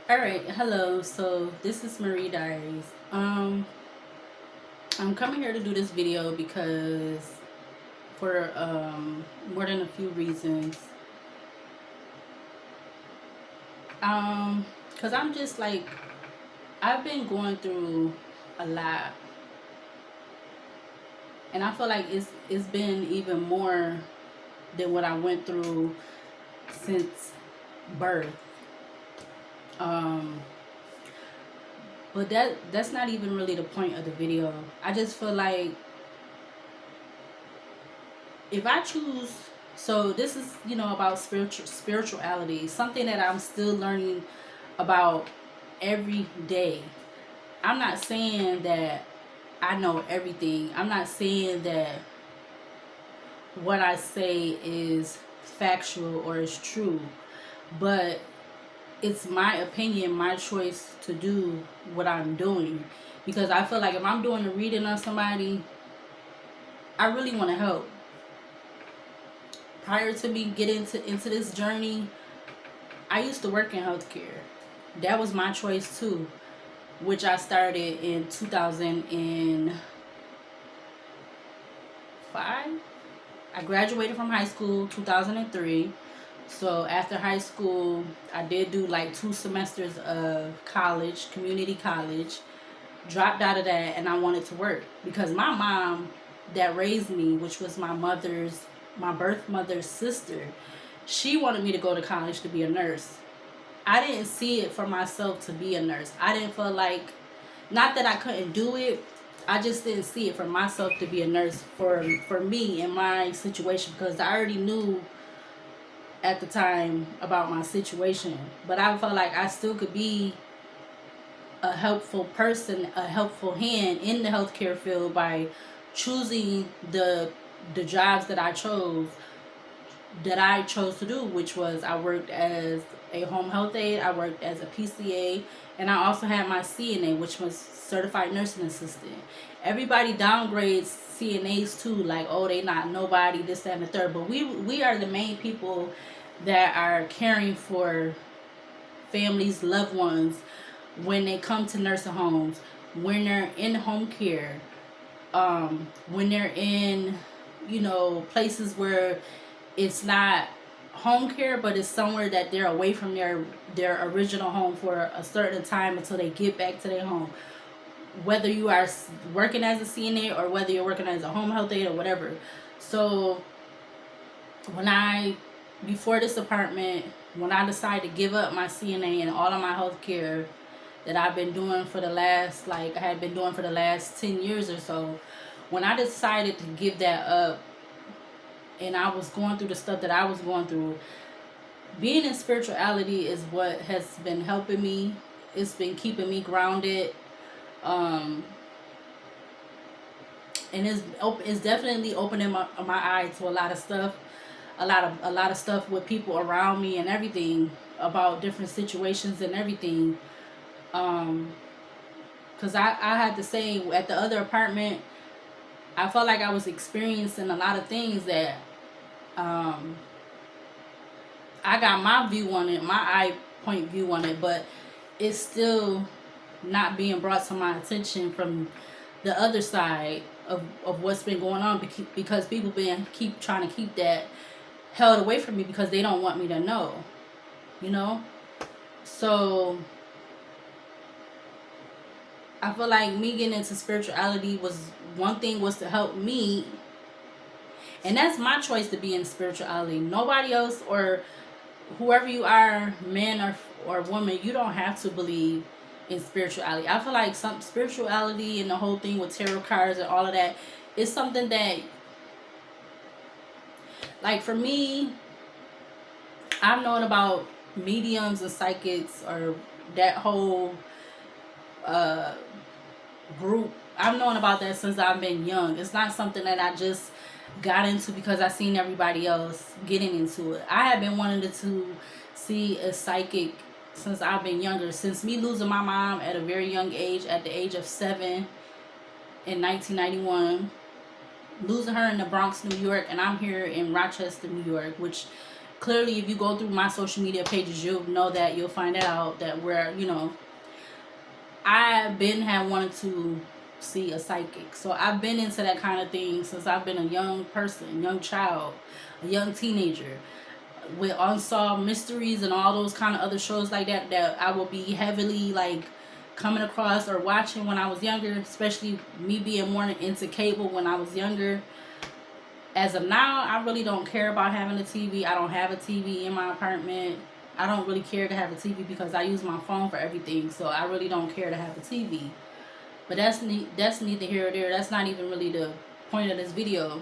All right, hello. So this is Marie Diaries. I'm coming here to do this video because for more than a few reasons. Cause I'm just like I've been going through a lot, and I feel like it's been even more than what I went through since birth. Um, but that's not even really the point of the video. I just feel like if I choose, so this is about spirituality, something that I'm still learning about every day. I'm not saying that I know everything. I'm not saying that what I say is factual or is true, but it's my opinion, my choice to do what I'm doing, because I feel like if I'm doing a reading on somebody, I really want to help. Prior to me getting into this journey, I used to work in healthcare. That was my choice too, which I started in 2005. I graduated from high school 2003. So after high school, I did do like 2 semesters of college, community college. Dropped out of that, and I wanted to work because my mom that raised me, which was my birth mother's sister, she wanted me to go to college to be a nurse. I didn't see it for myself to be a nurse. I didn't feel like, not that I couldn't do it, I just didn't see it for myself to be a nurse for me in my situation, because I already knew at the time about my situation. But I felt like I still could be a helpful person, a helpful hand in the healthcare field by choosing the jobs that I chose to do, which was I worked as a home health aide, I worked as a PCA, and I also had my CNA, which was certified nursing assistant. Everybody downgrades CNAs too, like, oh, they not nobody, this, that, and the third. But we are the main people that are caring for families, loved ones, when they come to nursing homes, when they're in home care, when they're in, places where it's not home care, but it's somewhere that they're away from their original home for a certain time until they get back to their home. Whether you are working as a CNA or whether you're working as a home health aide or whatever. So when I before this apartment, when I decided to give up my CNA and all of my health care that I've been doing for the last, like I had been doing for the last 10 years or so, when I decided to give that up and I was going through the stuff that I was going through, being in spirituality is what has been helping me. It's been keeping me grounded. Um, and it's definitely opening my eye to a lot of stuff, a lot of stuff with people around me and everything, about different situations and everything. Because I had to say, at the other apartment, I felt like I was experiencing a lot of things that um, I got my view on it, my eye point view on it, but it's still not being brought to my attention from the other side of what's been going on, because people been keep trying to keep that held away from me because they don't want me to know, you know? So I feel like me getting into spirituality was one thing, was to help me, and that's my choice to be in spirituality. Nobody else, or whoever you are, man or woman, you don't have to believe in spirituality. I feel like some spirituality and the whole thing with tarot cards and all of that is something that, like, for me, I've known about mediums and psychics, or that whole uh, group. I've known about that since I've been young. It's not something that I just got into because I seen everybody else getting into it. I have been wanting to see a psychic since I've been younger. Since me losing my mom at a very young age, at the age of 7 in 1991, losing her in the Bronx, New York, and I'm here in Rochester, New York, which clearly, if you go through my social media pages, you'll know that, you'll find out that I've been had wanted to see a psychic. So I've been into that kind of thing since I've been a young person, young child, a young teenager, with Unsolved Mysteries and all those kind of other shows like that I will be heavily like coming across or watching when I was younger, especially me being more into cable when I was younger. As of now, I really don't care about having a TV. I don't have a TV in my apartment. I don't really care to have a TV because I use my phone for everything. So I really don't care to have a TV. But that's neither here or there. That's not even really the point of this video.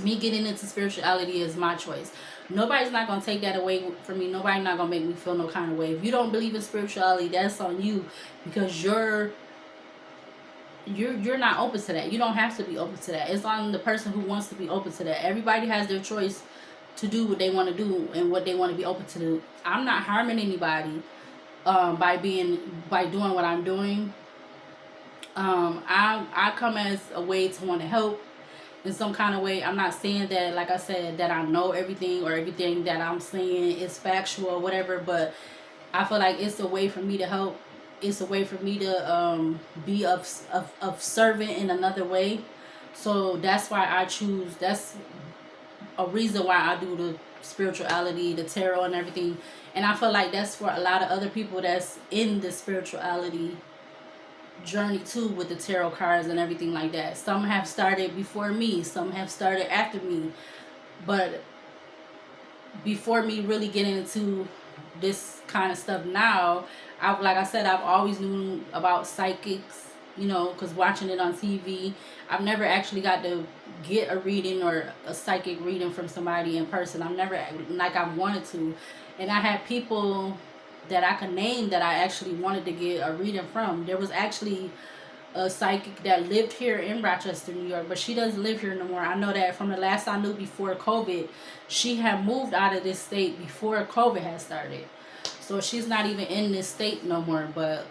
Me getting into spirituality is my choice. Nobody's not going to take that away from me. Nobody's not going to make me feel no kind of way. If you don't believe in spirituality, that's on you, because you're not open to that. You don't have to be open to that. It's on the person who wants to be open to that. Everybody has their choice to do what they want to do and what they want to be open to do. I'm not harming anybody by doing what I'm doing. I come as a way to want to help in some kind of way. I'm not saying that, like I said, that I know everything or everything that I'm saying is factual or whatever, but I feel like it's a way for me to help. It's a way for me to be of servant in another way. So that's why I choose. That's a reason why I do the spirituality, the tarot, and everything. And I feel like that's for a lot of other people that's in the spirituality journey too, with the tarot cards and everything like that. Some have started before me, some have started after me, but before me really getting into this kind of stuff now, like I said, I've always knew about psychics, because watching it on TV. I've never actually got to get a reading or a psychic reading from somebody in person. I've never, like I wanted to. And I had people that I could name that I actually wanted to get a reading from. There was actually a psychic that lived here in Rochester, New York, but she doesn't live here no more. I know that from the last I knew before COVID, she had moved out of this state before COVID had started. So she's not even in this state no more. But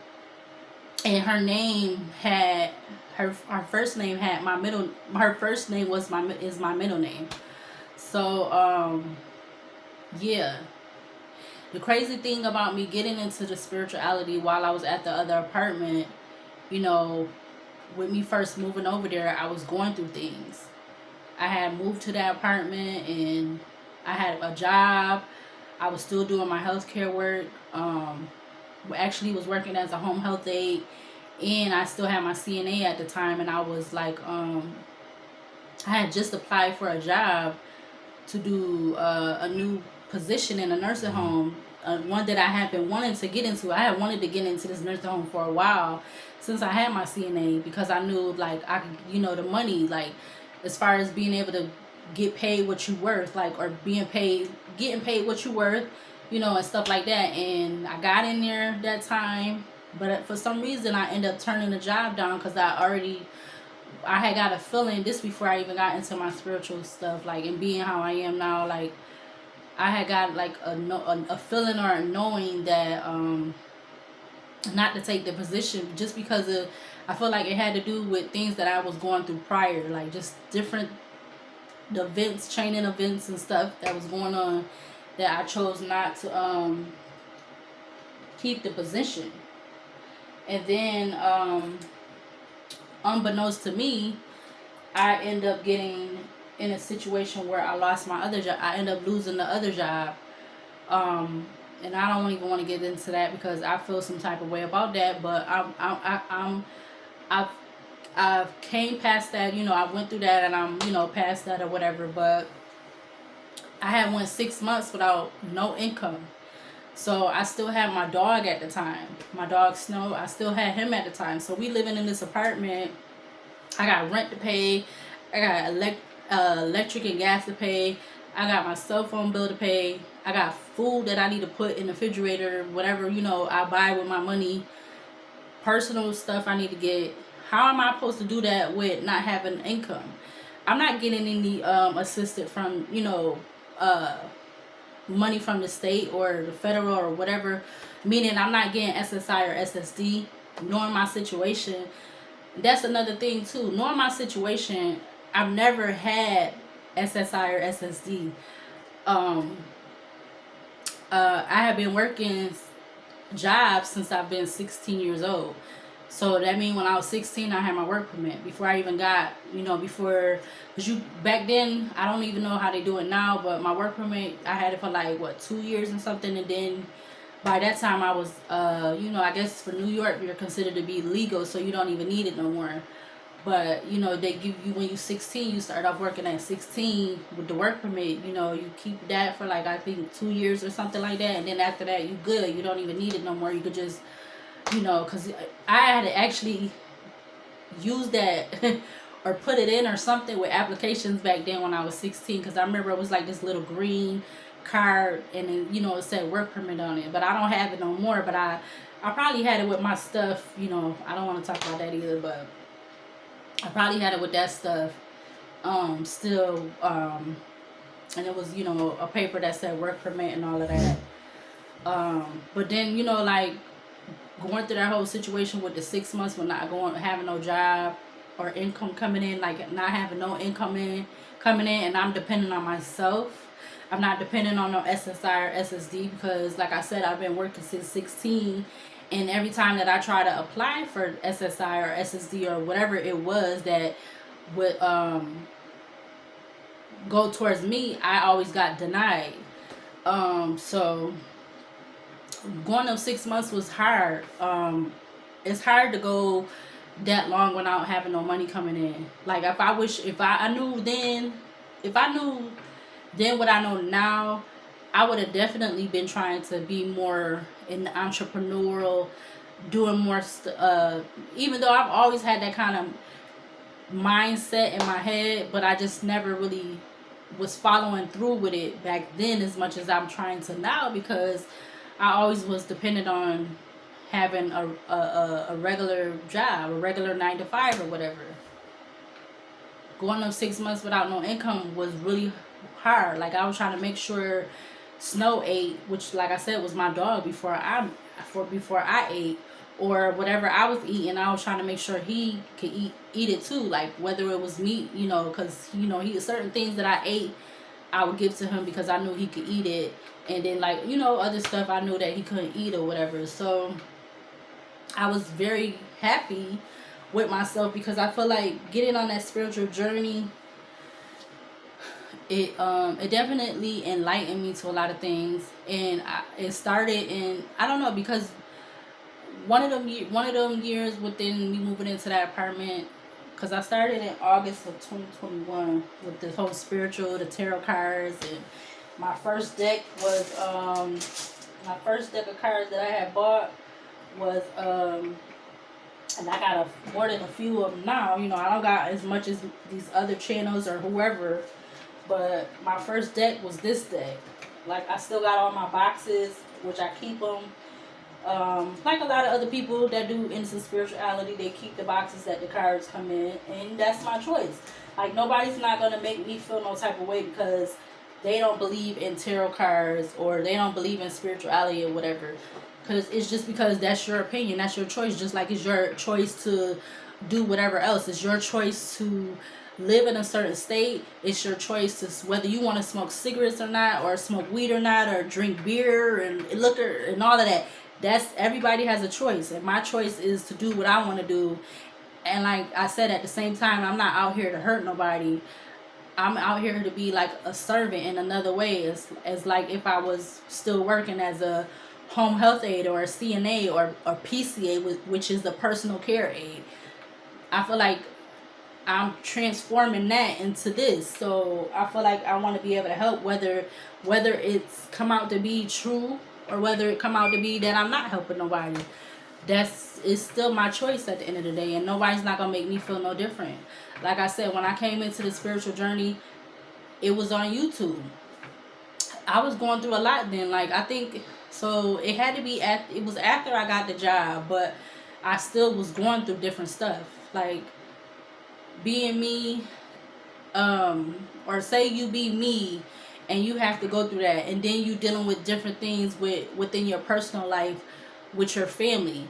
and her name had her first name had her first name is my middle name. So yeah. The crazy thing about me getting into the spirituality while I was at the other apartment, with me first moving over there, I was going through things. I had moved to that apartment and I had a job. I was still doing my healthcare work. Actually was working as a home health aide, and I still had my CNA at the time. And I was like, I had just applied for a job to do a new position in a nursing home, one that I had been wanting to get into. I had wanted to get into this nursing home for a while since I had my CNA, because I knew like I could, the money, like as far as being able to get paid what you worth, like, or getting paid what you worth, and stuff like that. And I got in there that time, but for some reason I ended up turning the job down because I had got a feeling, this before I even got into my spiritual stuff, like, and being how I am now, like, I had got like a feeling or a knowing that not to take the position, just because I feel like it had to do with things that I was going through prior, like just different events, chaining events and stuff that was going on, that I chose not to keep the position. And then unbeknownst to me, I end up getting in a situation where I lost my other job. I end up losing the other job. And I don't even want to get into that because I feel some type of way about that. But I've came past that. I went through that, and I'm past that or whatever. But I went 6 months without no income. So I still had my dog at the time. My dog Snow, I still had him at the time. So we living in this apartment. I got rent to pay. I got electric and gas to pay. I got my cell phone bill to pay. I got food that I need to put in the refrigerator, whatever, I buy with my money. Personal stuff I need to get. How am I supposed to do that with not having income? I'm not getting any assistance from, money from the state or the federal or whatever. Meaning I'm not getting SSI or SSD. Knowing my situation, that's another thing too. Knowing my situation, I've never had SSI or SSD. I have been working jobs since I've been 16 years old. So that means when I was 16, I had my work permit before I even got, before, because back then, I don't even know how they do it now, but my work permit, I had it for like, what, 2 years and something. And then by that time, I was, I guess for New York, you're considered to be legal, so you don't even need it no more. But, they give you, when you're 16, you start off working at 16 with the work permit. You keep that for like, I think 2 years or something like that. And then after that, you good. You don't even need it no more. You could just, because I had to actually use that or put it in or something with applications back then when I was 16. Because I remember it was like this little green card and then, it said work permit on it. But I don't have it no more. But I probably had it with my stuff. I don't want to talk about that either, but I probably had it with that stuff still, and it was, a paper that said work permit and all of that. But then, like going through that whole situation with the 6 months when not having no job or income coming in, like not having no income coming in, and I'm depending on myself. I'm not depending on no SSI or SSD because, like I said, I've been working since 16. And every time that I try to apply for SSI or SSD or whatever it was that would go towards me, I always got denied. So going up 6 months was hard. It's hard to go that long without having no money coming in. Like if I knew then what I know now, I would have definitely been trying to be more in the entrepreneurial, doing more even though I've always had that kind of mindset in my head, but I just never really was following through with it back then as much as I'm trying to now, because I always was dependent on having a regular job, a regular 9 to 5 or whatever. Going up 6 months without no income was really hard. Like I was trying to make sure Snow ate, which like I said was my dog before I ate, or whatever I was eating. I was trying to make sure he could eat it too. Like whether it was meat, because he certain things that I ate, I would give to him because I knew he could eat it, and then like other stuff I knew that he couldn't eat or whatever. So I was very happy with myself because I feel like getting on that spiritual journey, it definitely enlightened me to a lot of things, and it started in, I don't know, because one of them years within me moving into that apartment, because I started in August of 2021 with the whole spiritual, the tarot cards, and my first deck was my first deck of cards that I had bought was and I got more than a few of them now. I don't got as much as these other channels or whoever, but my first deck was this deck. Like I still got all my boxes, which I keep them. Like a lot of other people that do instant spirituality, they keep the boxes that the cards come in, and that's my choice. Like nobody's not gonna make me feel no type of way because they don't believe in tarot cards or they don't believe in spirituality or whatever. Because it's just because that's your opinion, that's your choice. Just like it's your choice to do whatever else. It's your choice to live in a certain state. It's your choice to whether you want to smoke cigarettes or not, or smoke weed or not, or drink beer and liquor and all of that. That's everybody has a choice, and my choice is to do what I want to do. And like I said, at the same time, I'm not out here to hurt nobody. I'm out here to be like a servant in another way. As like if I was still working as a home health aide or a CNA or PCA, which is the personal care aide. I feel like I'm transforming that into this. So I feel like I want to be able to help, whether it's come out to be true or whether it come out to be that I'm not helping nobody. It's still my choice at the end of the day, and nobody's not gonna make me feel no different. Like I said, when I came into the spiritual journey, it was on YouTube. I was going through a lot then. Like I think so. It had to be it was after I got the job, but I still was going through different stuff. Like being me, or say you be me, and you have to go through that, and then you dealing with different things within your personal life with your family,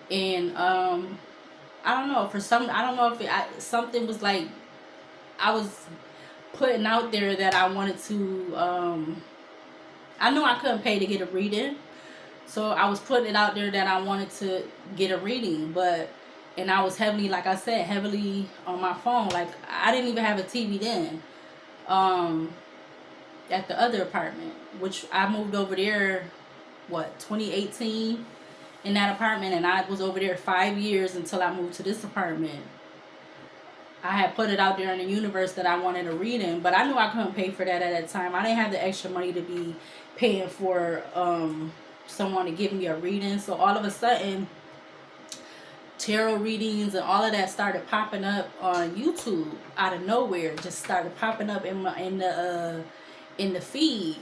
and I don't know, I don't know if something was like I was putting out there that I wanted to I knew I couldn't pay to get a reading. So I was putting it out there that I wanted to get a reading, and I was heavily, like I said, heavily on my phone. Like, I didn't even have a TV then. At the other apartment, which I moved over there, 2018, in that apartment, and I was over there 5 years until I moved to this apartment. I had put it out there in the universe that I wanted a reading, but I knew I couldn't pay for that at that time. I didn't have the extra money to be paying for someone to give me a reading. So all of a sudden, tarot readings and all of that started popping up on YouTube out of nowhere. Just started popping up in the feed,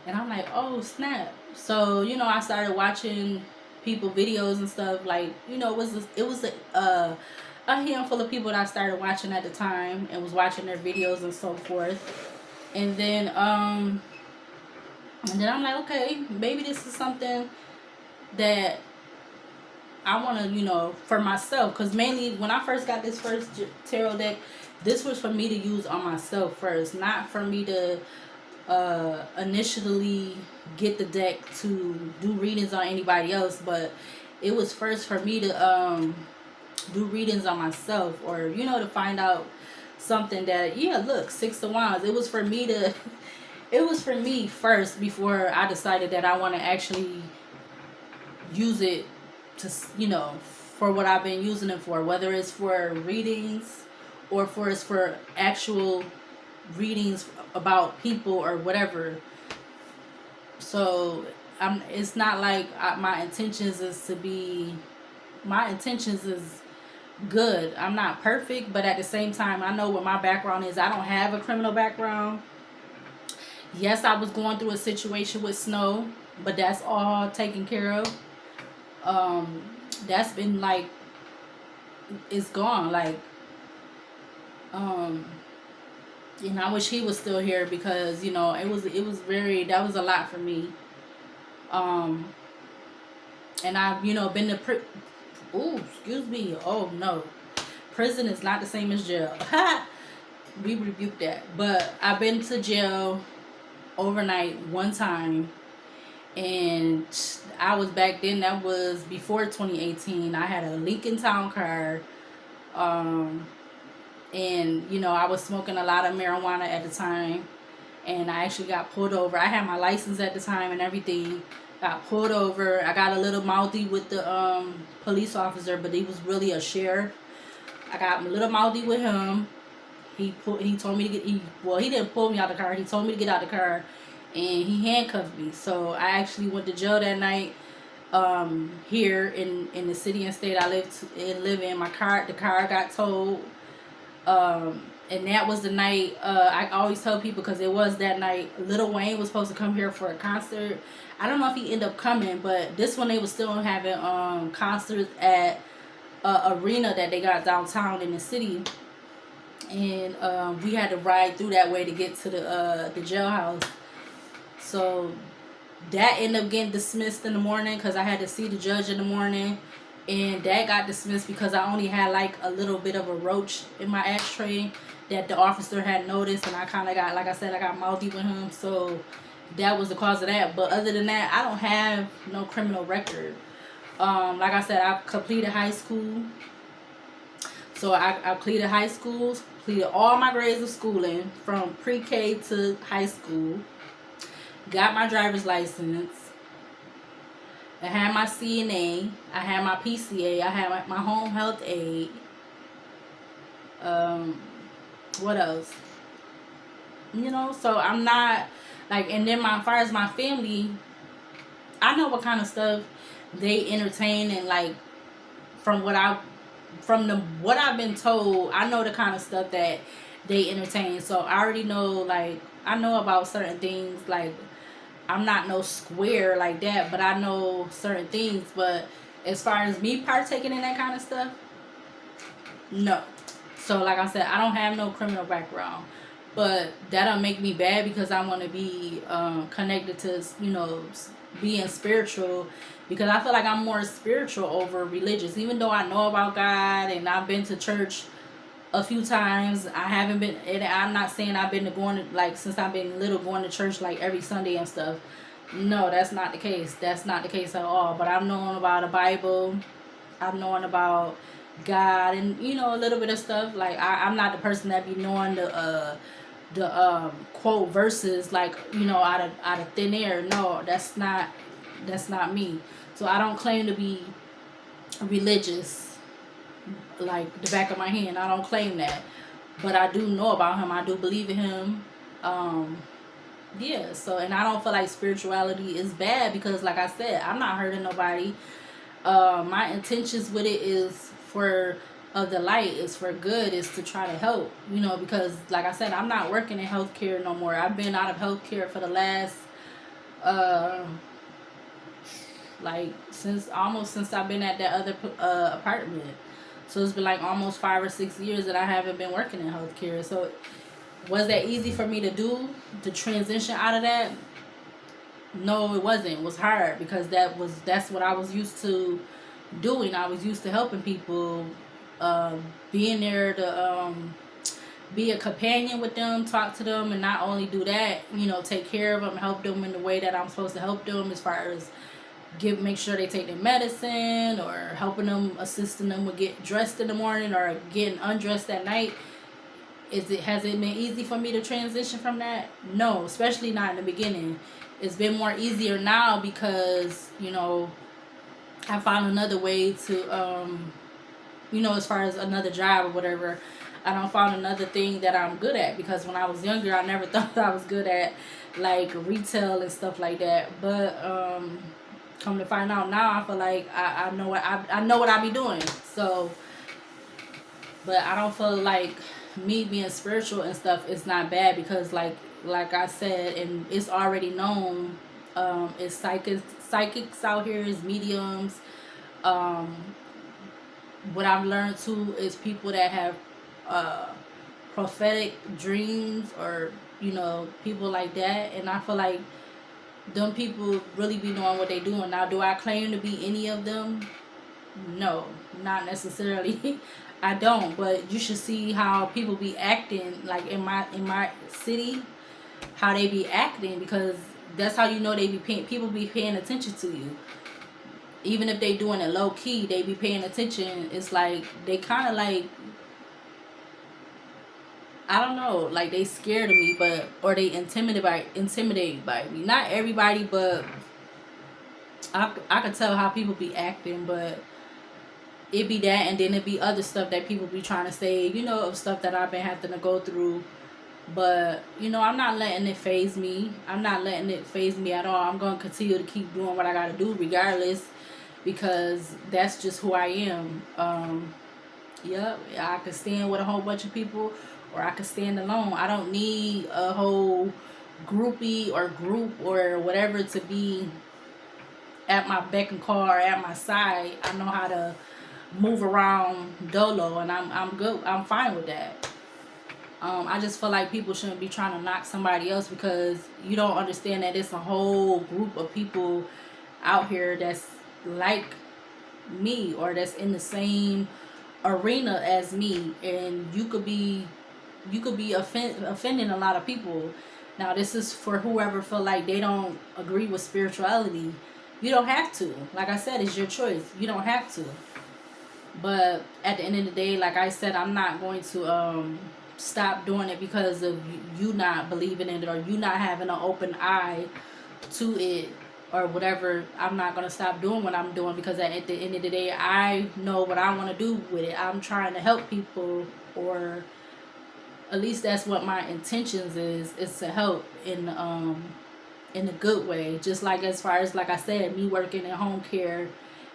and I'm like, oh snap. So I started watching people videos and stuff. Like, it was a handful of people that I started watching at the time, and was watching their videos and so forth. And then I'm like, okay, maybe this is something that I want to, for myself. Because mainly when I first got this first tarot deck, this was for me to use on myself first, not for me to initially get the deck to do readings on anybody else, but it was first for me to do readings on myself, or to find out something that, look, Six of Wands. It was for me to it was for me first before I decided that I want to actually use it to, for what I've been using it for, whether it's for readings or it's for actual readings about people or whatever. So it's not like my intentions is good. I'm not perfect, but at the same time, I know what my background is. I don't have a criminal background. Yes, I was going through a situation with Snow, but that's all taken care of. That's been like, it's gone. Like, and I wish he was still here, because it was that was a lot for me. And I've been to excuse me. Oh no, prison is not the same as jail. We rebuke that. But I've been to jail overnight one time, and I was back then. That was before 2018. I had a Lincoln Town car, and I was smoking a lot of marijuana at the time, and I actually got pulled over. I had my license at the time and everything. Got pulled over. I got a little mouthy with the police officer, but he was really a sheriff. I got a little mouthy with him. He told me to get. He didn't pull me out of the car. He told me to get out of the car, and he handcuffed me. So I actually went to jail that night. Here in the city and state I live in, the car got towed. And that was the night. I always tell people, because it was that night, Lil Wayne was supposed to come here for a concert. I don't know if he ended up coming, but this one they was still having concerts at arena that they got downtown in the city, and we had to ride through that way to get to the jailhouse. So that ended up getting dismissed in the morning, because I had to see the judge in the morning, and that got dismissed because I only had like a little bit of a roach in my ashtray that the officer had noticed, and I kind of got, like I said, I got mouthy with him, so that was the cause of that. But other than that, I don't have no criminal record. Like I said, I completed high school. So I completed high school, completed all my grades of schooling from pre-K to high school. Got my driver's license. I had my CNA. I had my PCA. I had my home health aid. What else? So I'm not like, and then as far as my family, I know what kind of stuff they entertain, and like from what I've been told, I know the kind of stuff that they entertain. So I already know, like, I know about certain things. Like, I'm not no square like that, but I know certain things. But as far as me partaking in that kind of stuff, no. So like I said, I don't have no criminal background, but that don't make me bad, because I want to be connected to being spiritual, because I feel like I'm more spiritual over religious. Even though I know about God and I've been to church a few times. I haven't been, and I'm not saying I've been going to, like, since I've been little, going to church like every Sunday and stuff. No, that's not the case. That's not the case at all. But I've known about the Bible. I've known about God, and a little bit of stuff. Like, I'm not the person that be knowing the quote verses, like, out of thin air. No, that's not me. So I don't claim to be religious like the back of my hand. I don't claim that, but I do know about him. I do believe in him. Yeah. So, and I don't feel like spirituality is bad, because, like I said, I'm not hurting nobody. My intentions with it is for the light, is for good, is to try to help. Because, like I said, I'm not working in healthcare no more. I've been out of healthcare for the last like since I've been at that other apartment. So it's been like almost 5 or 6 years that I haven't been working in healthcare. So was that easy for me to do, to transition out of that? No, it wasn't. It was hard, because that's what I was used to doing. I was used to helping people, being there to be a companion with them, talk to them, and not only do that, take care of them, help them in the way that I'm supposed to help them, as far as make sure they take their medicine, or helping them, assisting them with get dressed in the morning or getting undressed at night. Has it been easy for me to transition from that? No, especially not in the beginning. It's been more easier now, because I found another way to as far as another job or whatever. I don't found another thing that I'm good at, because when I was younger, I never thought I was good at like retail and stuff like that. But come to find out now, I feel like I know what I be doing. So, but I don't feel like me being spiritual and stuff is not bad, because like I said, and it's already known, it's psychics out here, is mediums. What I've learned too is people that have prophetic dreams, or people like that, and I feel like them people really be knowing what they doing. Now, do I claim to be any of them? No, not necessarily. I don't, but you should see how people be acting, like in my city, how they be acting, because that's how people be paying attention to you. Even if they doing it low key, they be paying attention. It's like they kind of like, I don't know, like they scared of me, or they intimidated by me. Not everybody, but I could tell how people be acting. But it be that, and then it be other stuff that people be trying to say, of stuff that I've been having to go through. But I'm not letting it phase me. I'm not letting it phase me at all. I'm gonna continue to keep doing what I gotta do regardless, because that's just who I am. Yep, I can stand with a whole bunch of people, or I can stand alone. I don't need a whole groupie or group or whatever to be at my beck and call, or at my side. I know how to move around dolo, and I'm good. I'm fine with that. I just feel like people shouldn't be trying to knock somebody else, because you don't understand that it's a whole group of people out here that's like me, or that's in the same arena as me, and you could be offending a lot of people. Now, this is for whoever feel like they don't agree with spirituality. You don't have to. Like I said, it's your choice. You don't have to. But at the end of the day, like I said, I'm not going to stop doing it because of you not believing in it, or you not having an open eye to it, or whatever. I'm not going to stop doing what I'm doing, because at the end of the day, I know what I want to do with it. I'm trying to help people, or at least that's what my intentions is to help in a good way. Just like, as far as, like I said, me working in home care,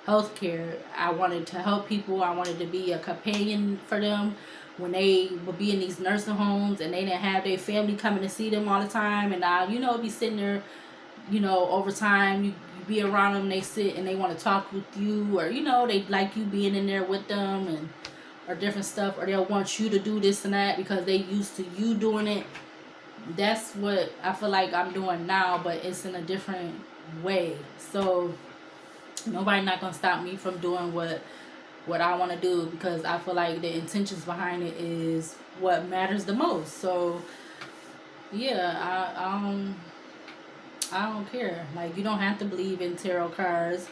healthcare, I wanted to help people. I wanted to be a companion for them when they would be in these nursing homes and they didn't have their family coming to see them all the time. And I, be sitting there, over time, you be around them, they sit and they want to talk with you, or, they like you being in there with them, and or different stuff, or they'll want you to do this and that because they used to you doing it. That's what I feel like I'm doing now, but it's in a different way. So nobody not gonna stop me from doing what what I want to do, because I feel like the intentions behind it is what matters the most. So yeah, I don't care. Like, you don't have to believe in tarot cards.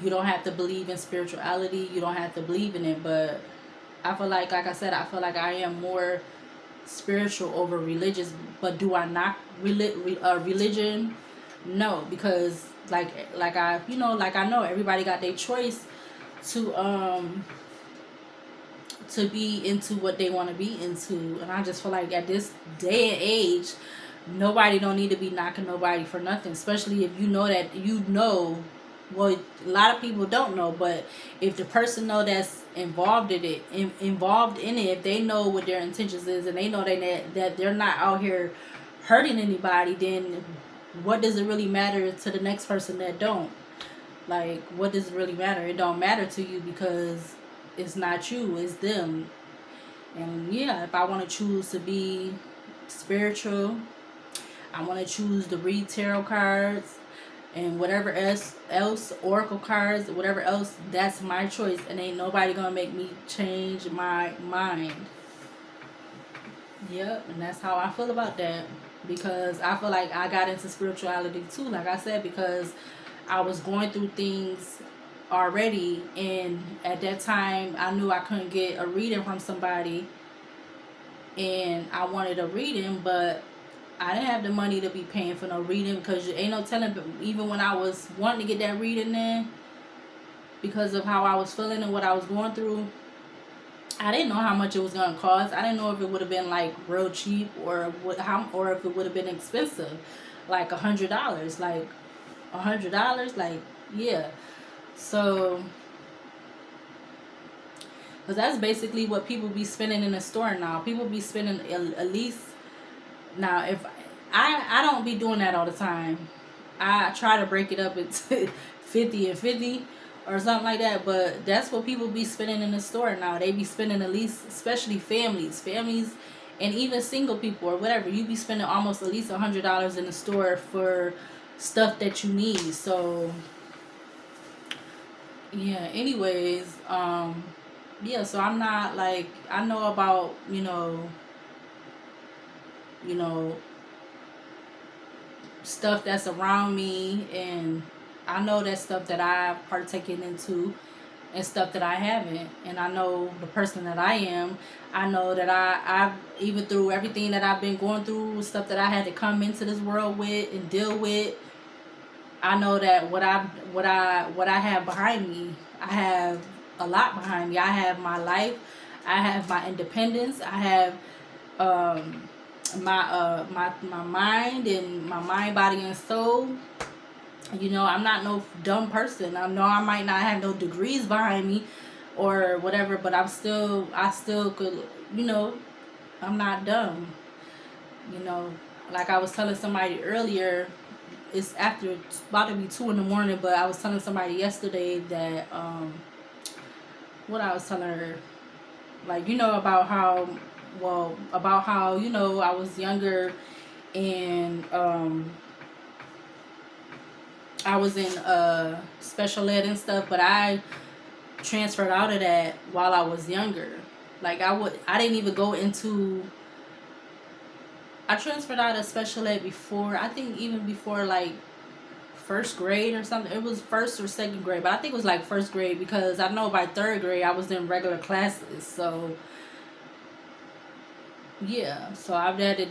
You don't have to believe in spirituality. You don't have to believe in it. But I feel like I said, I feel like I am more spiritual over religious. But do I knock religion? No, because like I like I know everybody got their choice to be into what they want to be into, and I just feel like at this day and age, nobody don't need to be knocking nobody for nothing, especially if you know that well, a lot of people don't know, but if the person know that's involved in it, if they know what their intentions is, and they know that they're not out here hurting anybody, then what does it really matter to the next person that don't? Like, what does it really matter? It don't matter to you, because it's not you, it's them. And yeah, if I want to choose to be spiritual, I want to choose to read tarot cards and whatever else, oracle cards, whatever else, that's my choice, and ain't nobody gonna make me change my mind. Yep, and that's how I feel about that, because I feel like I got into spirituality too, like I said, because I was going through things already, and at that time I knew I couldn't get a reading from somebody, and I wanted a reading, but I didn't have the money to be paying for no reading, because you ain't no telling, even when I was wanting to get that reading in, because of how I was feeling and what I was going through, I didn't know how much it was gonna cost. I didn't know if it would have been like real cheap, or or if it would have been expensive, like $100, like $100, like, yeah. So, because that's basically what people be spending in the store now. People be spending at least, now if I don't be doing that all the time. I try to break it up into 50 and 50 or something like that, but that's what people be spending in the store now. They be spending at least, especially families, and even single people or whatever. You be spending almost at least $100 in the store for stuff that you need. So yeah, anyways, yeah, so I'm not like, I know about, you know, stuff that's around me, and I know that stuff that I've partaken into and stuff that I haven't, and I know the person that I am. I know that I've, even through everything that I've been going through, stuff that I had to come into this world with and deal with, I know that what I have behind me, I have a lot behind me. I have my life, I have my independence, I have um my mind, and my mind, body, and soul. I'm not no dumb person. I know I might not have no degrees behind me or whatever, but I still could, I'm not dumb. you know like I was telling somebody earlier, it's after, it's about to be 2 in the morning, but I was telling somebody yesterday that what I was telling her, like, about how I was younger, and I was in special ed and stuff, but I transferred out of that while I was younger. Like, I didn't even go into, I transferred out of special ed before, I think even before like first grade or something. It was first or second grade, but I think it was like first grade, because I know by third grade I was in regular classes. So yeah, so I've had to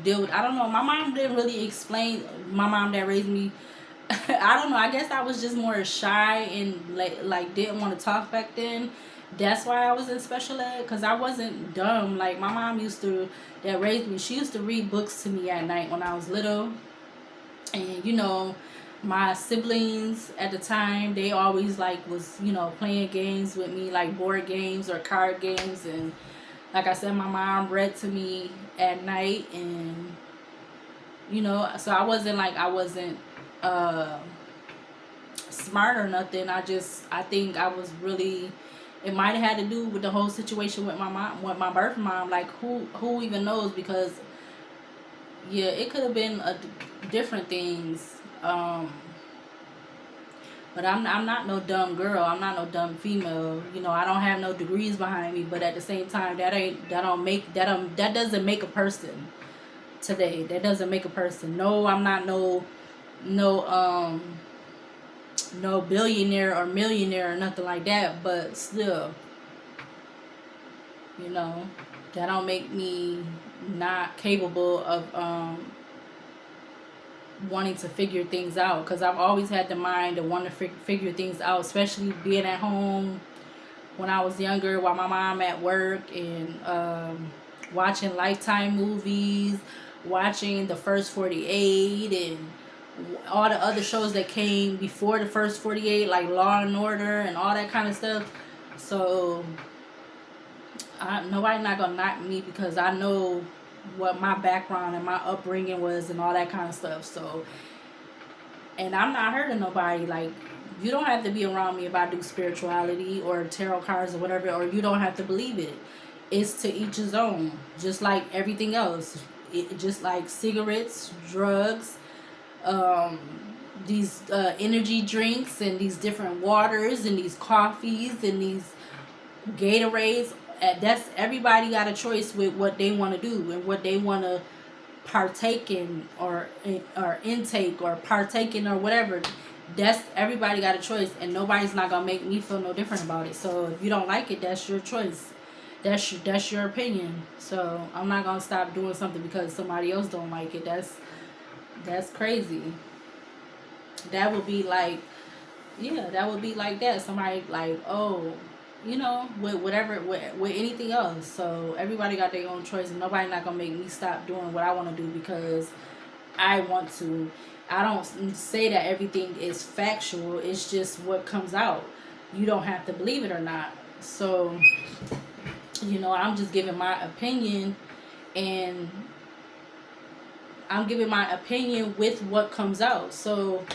deal with, I don't know, my mom didn't really explain, my mom that raised me, I don't know, I guess I was just more shy and like didn't want to talk back then. That's why I was in special ed, because I wasn't dumb. Like, my mom that raised me, she used to read books to me at night when I was little. And my siblings at the time, they always like was playing games with me, like board games or card games. And like I said, my mom read to me at night. And so I wasn't uh smart or nothing. I think I was really, it might have had to do with the whole situation with my mom, with my birth mom. Like, who even knows? Because yeah, it could have been different things. But I'm not no dumb girl. I'm not no dumb female. You know, I don't have no degrees behind me. But at the same time, that doesn't make a person today. That doesn't make a person. No, I'm not no no billionaire or millionaire or nothing like that. But still, you know, that don't make me not capable of wanting to figure things out, because I've always had the mind to want to figure things out, especially being at home when I was younger while my mom at work, and watching Lifetime movies, watching the First 48 and all the other shows that came before the First 48, like Law and Order and all that kind of stuff. So nobody's not gonna knock me because I know what my background and my upbringing was and all that kind of stuff. So, and I'm not hurting nobody. Like, you don't have to be around me if I do spirituality or tarot cards or whatever, or you don't have to believe it. It's to each his own, just like everything else. Just like cigarettes, drugs, these energy drinks, and these different waters, and these coffees, and these Gatorades. That's everybody got a choice with what they want to do and what they want to partake in, or intake or partake in, or whatever. That's everybody got a choice, and nobody's not gonna make me feel no different about it. So if you don't like it, that's your choice. That's your opinion. So I'm not gonna stop doing something because somebody else don't like it. That's crazy. That would be like, yeah, that would be like that. Somebody like, oh, you know, with whatever, with anything else. So everybody got their own choice, and nobody not gonna make me stop doing what I want to do because I want to. I don't say that everything is factual. It's just what comes out. You don't have to believe it or not. So, you know, I'm just giving my opinion, and I'm giving my opinion with what comes out. So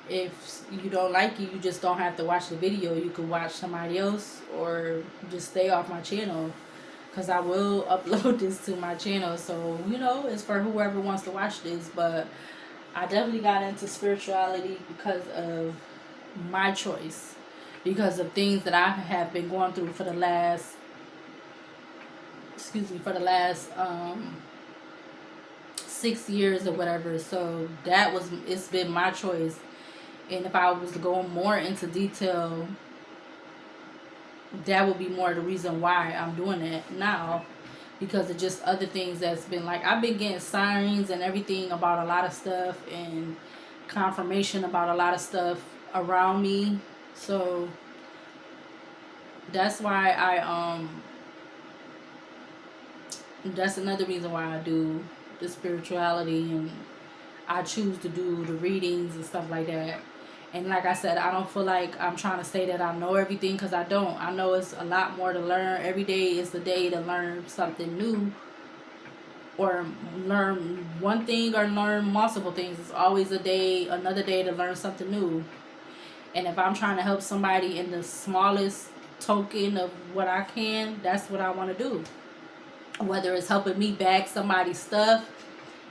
if you don't like it, you just don't have to watch the video. You could watch somebody else or just stay off my channel, because I will upload this to my channel. So, you know, it's for whoever wants to watch this. But I definitely got into spirituality because of my choice, because of things that I have been going through for the last, for the last 6 years or whatever. So it's been my choice. And if I was to go more into detail, that would be more the reason why I'm doing it now, because of just other things that's been like, I've been getting signs and everything about a lot of stuff, and confirmation about a lot of stuff around me. So that's why that's another reason why I do the spirituality, and I choose to do the readings and stuff like that. And like I said, I don't feel like I'm trying to say that I know everything, because I don't. I know it's a lot more to learn. Every day is the day to learn something new, or learn one thing, or learn multiple things. It's always another day to learn something new. And if I'm trying to help somebody in the smallest token of what I can, that's what I want to do. Whether it's helping me bag somebody's stuff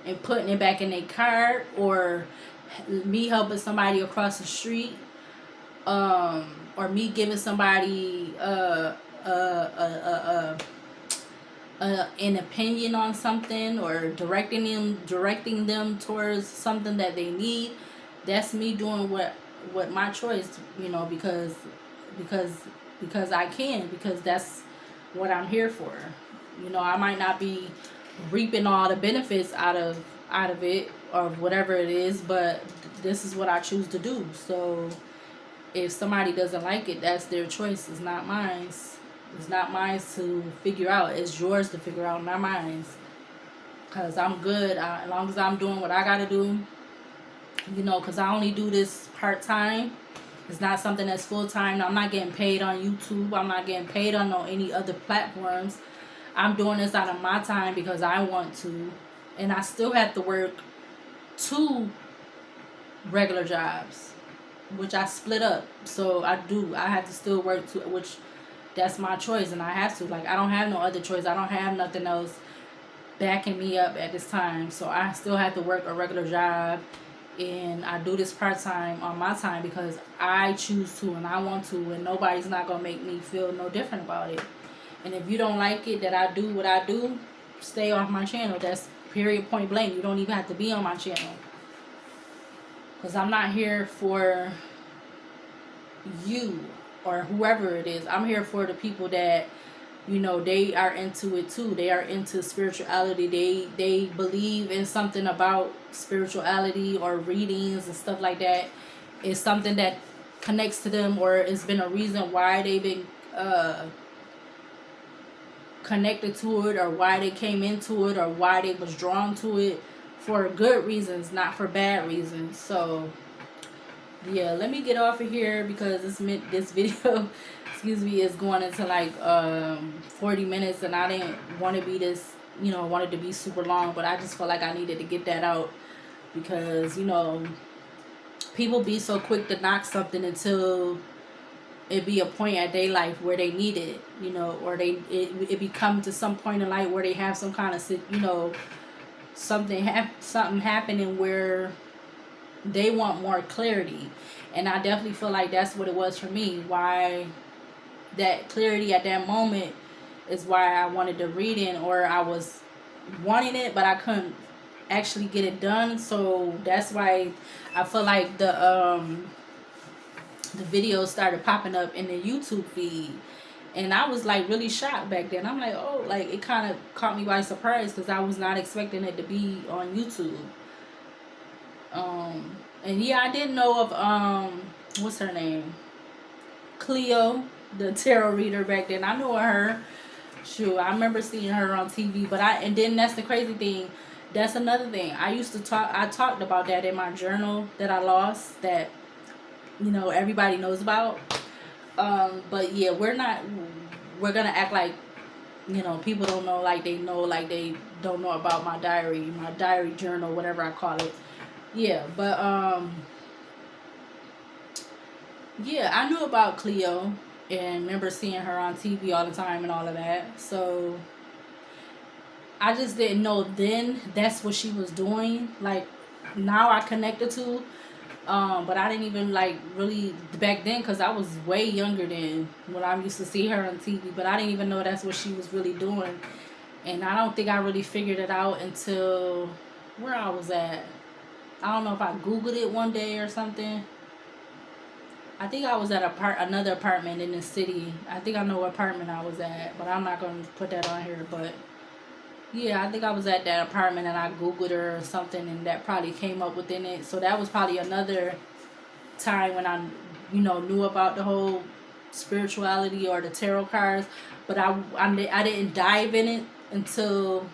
and putting it back in their cart, or me helping somebody across the street, or me giving somebody an opinion on something, or directing them towards something that they need. That's me doing what my choice, you know, because I can, because that's what I'm here for. You know, I might not be reaping all the benefits out of it, or whatever it is, but this is what I choose to do. So if somebody doesn't like it, that's their choice. It's not mine. It's not mine to figure out. It's yours to figure out, not mine. Because I'm good. As long as I'm doing what I got to do, you know, because I only do this part-time. It's not something that's full-time. I'm not getting paid on YouTube. I'm not getting paid on any other platforms. I'm doing this out of my time because I want to. And I still have to work 2 regular jobs, which I split up. So I have to still work 2, which that's my choice, and I have to. Like, I don't have no other choice. I don't have nothing else backing me up at this time. So I still have to work a regular job and I do this part-time on my time because I choose to and I want to, and nobody's not gonna make me feel no different about it. And if you don't like it that I do what I do, stay off my channel. That's period, point blank. You don't even have to be on my channel, because I'm not here for you or whoever it is. I'm here for the people that, you know, they are into it too. They are into spirituality. They believe in something about spirituality or readings and stuff like that. It's something that connects to them, or it's been a reason why they've been connected to it, or why they came into it, or why they was drawn to it, for good reasons, not for bad reasons. So yeah, let me get off of here because this video excuse me, is going into like 40 minutes, and I didn't want to be this, you know, wanted to be super long, but I just felt like I needed to get that out because, you know, people be so quick to knock something until it be a point at their life where they need it, you know, or it become to some point in life where they have some kind of, you know, something happening where they want more clarity. And I definitely feel like that's what it was for me. Why that clarity at that moment is why I wanted to read it, or I was wanting it, but I couldn't actually get it done. So that's why I feel like the videos started popping up in the YouTube feed. And I was like really shocked back then. I'm like, oh, like it kind of caught me by surprise because I was not expecting it to be on YouTube. And yeah, I didn't know of what's her name, Cleo, the tarot reader back then. I knew of her. Sure, I remember seeing her on TV. And then that's the crazy thing. That's another thing. I talked about that in my journal that I lost, that, you know, everybody knows about. But yeah, we're gonna act like, you know, people don't know, like they don't know about my diary journal, whatever I call it. Yeah, but yeah, I knew about Cleo and remember seeing her on TV all the time and all of that. So I just didn't know then that's what she was doing. Like now I connected to, but I didn't even like really back then because I was way younger than when I used to see her on TV. But I didn't even know that's what she was really doing, and I don't think I really figured it out until where I was at. I don't know if I Googled it one day or something. I think I was at another apartment in the city. I think I know what apartment I was at, but I'm not going to put that on here. But yeah, I think I was at that apartment and I Googled her or something, and that probably came up within it. So that was probably another time when I, you know, knew about the whole spirituality or the tarot cards. But I didn't dive in it until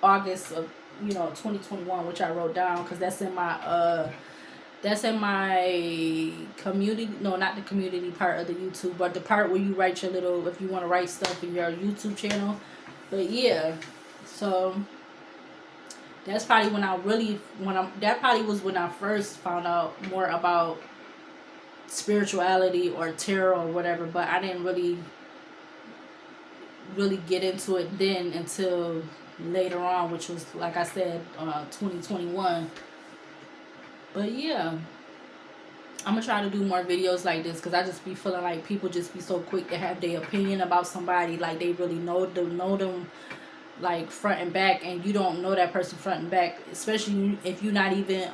August of, you know, 2021, which I wrote down because that's in my community, no, not the community part of the YouTube, but the part where you write your little, if you want to write stuff in your YouTube channel. But yeah, so that's probably that probably was when I first found out more about spirituality or tarot or whatever, but I didn't really get into it then until later on, which was, like I said, 2021. But yeah, I'm gonna try to do more videos like this because I just be feeling like people just be so quick to have their opinion about somebody, like they really know them like front and back, and you don't know that person front and back, especially if you're not even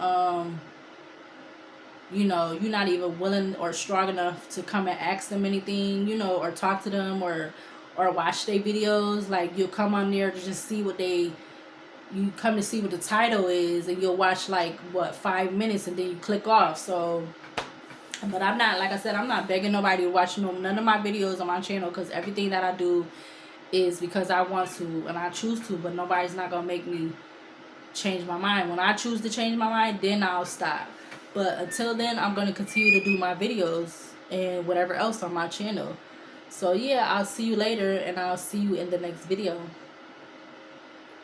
you know, you're not even willing or strong enough to come and ask them anything, you know, or talk to them or watch their videos. Like you'll come on there to just see you come to see what the title is, and you'll watch like 5 minutes and then you click off. So, but I'm not, like I said, I'm not begging nobody to watch none of my videos on my channel, because everything that I do is because I want to and I choose to, but nobody's not gonna make me change my mind. When I choose to change my mind, then I'll stop. But until then, I'm gonna continue to do my videos and whatever else on my channel. So yeah, I'll see you later, and I'll see you in the next video.